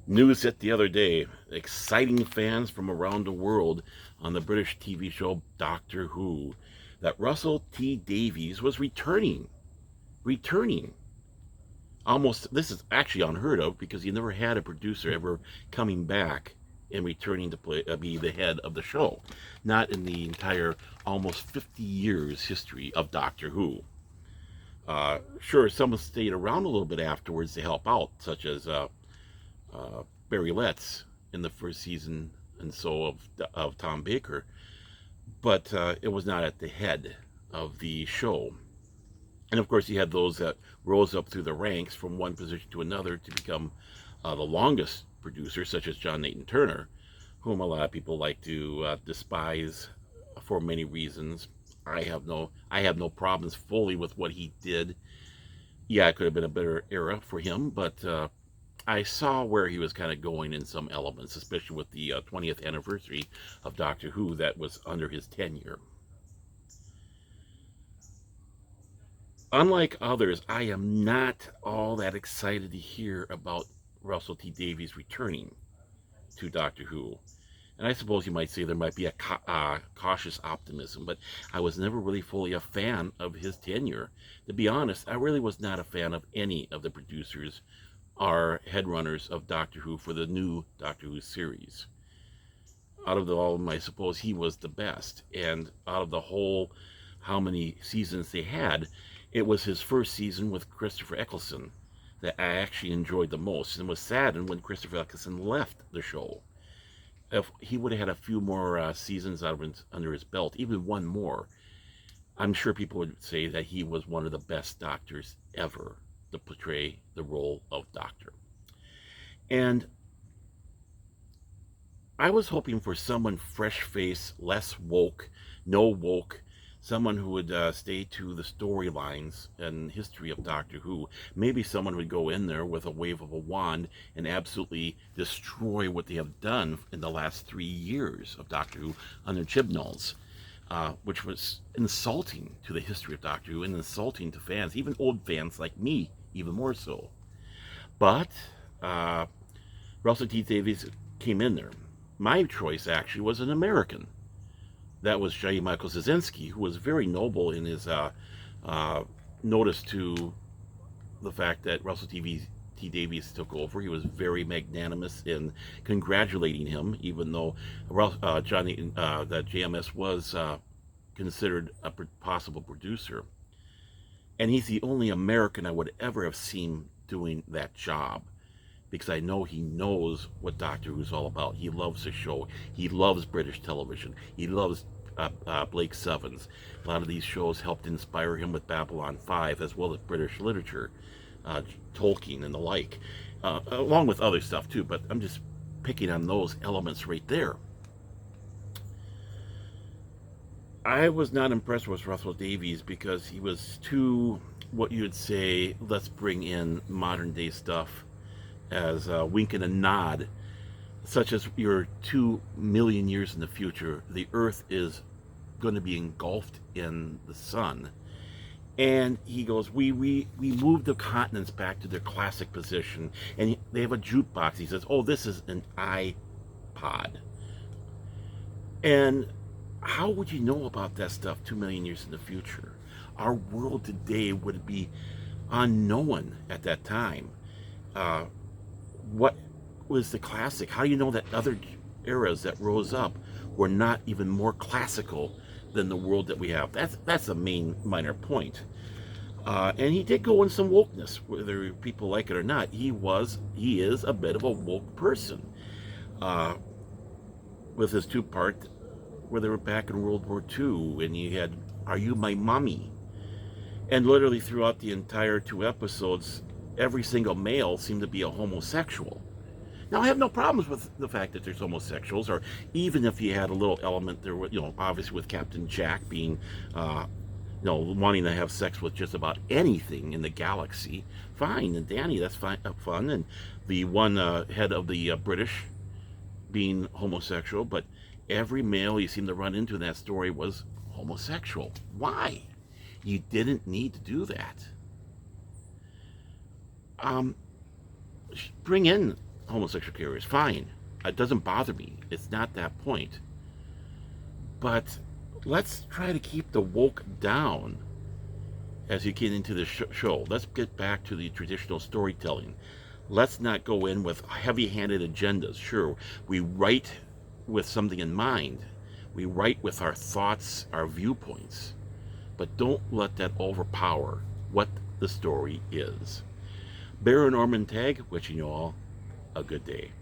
News hit the other day, exciting fans from around the world on the British TV show Doctor Who, that Russell T Davies was returning. Returning. Almost, this is actually unheard of because you never had a producer ever coming back and returning to be the head of the show. Not in the entire almost 50 years history of Doctor Who. Sure, some stayed around a little bit afterwards to help out, such as uh, Barry Letts in the first season and so of Tom Baker, but it was not at the head of the show. And of course, you had those that rose up through the ranks from one position to another to become the longest producers, such as John Nathan Turner, whom a lot of people like to despise for many reasons. I have no problems fully with what he did. Yeah, it could have been a better era for him, but I saw where he was kind of going in some elements, especially with the 20th anniversary of Doctor Who that was under his tenure. Unlike others, I am not all that excited to hear about Russell T Davies returning to Doctor Who. And I suppose you might say there might be a cautious optimism, but I was never really fully a fan of his tenure. To be honest, I really was not a fan of any of the producers or headrunners of Doctor Who for the new Doctor Who series. Out of all of them, I suppose he was the best. And out of the whole, how many seasons they had, it was his first season with Christopher Eccleston that I actually enjoyed the most, and was saddened when Christopher Eccleston left the show. If he would have had a few more seasons under his belt, even one more, I'm sure people would say that he was one of the best doctors ever to portray the role of doctor. And I was hoping for someone fresh faced, less woke, no woke, someone who would stay to the storylines and history of Doctor Who. Maybe someone would go in there with a wave of a wand and absolutely destroy what they have done in the last 3 years of Doctor Who under Chibnall's, which was insulting to the history of Doctor Who and insulting to fans, even old fans like me, even more so. But uh, Russell T Davies came in there. My choice actually was an American. That was J. Michael Zazinski, who was very noble in his uh, notice to the fact that T. Davies took over. He was very magnanimous in congratulating him, even though that JMS was considered a possible producer. And he's the only American I would ever have seen doing that job because I know he knows what Doctor Who's all about. He loves the show. He loves British television. He loves Blake Sevens. A lot of these shows helped inspire him with Babylon 5 as well as British literature, uh, Tolkien and the like, along with other stuff too, but I'm just picking on those elements right there. I was not impressed with Russell Davies because he was too, what you'd say, let's bring in modern day stuff as a wink and a nod, such as you're 2 million years in the future, the Earth is going to be engulfed in the sun. And he goes, we moved the continents back to their classic position. And they have a jukebox. He says, oh, this is an iPod. And how would you know about that stuff 2 million years in the future? Our world today would be unknown at that time. Uh, what was the classic? How do you know that other eras that rose up were not even more classical than the world that we have? That's a main minor point. And he did go in some wokeness, whether people like it or not. He is a bit of a woke person. Uh, with his two-part, where they were back in World War II, and he had "Are You My Mommy?" And literally throughout the entire 2 episodes, every single male seemed to be a homosexual. Now, I have no problems with the fact that there's homosexuals, or even if you had a little element there, obviously with Captain Jack being, wanting to have sex with just about anything in the galaxy. Fine, and Danny, that's fine, fun, and the one head of the British being homosexual, but every male you seem to run into in that story was homosexual. Why? You didn't need to do that. Um, Bring in homosexual carriers. Fine. It doesn't bother me. It's not that point. But let's try to keep the woke down as you get into the show. Let's get back to the traditional storytelling. Let's not go in with heavy-handed agendas. Sure, we write with something in mind. We write with our thoughts, our viewpoints. But don't let that overpower what the story is. Bear and Orman Tagge, wishing you all a good day.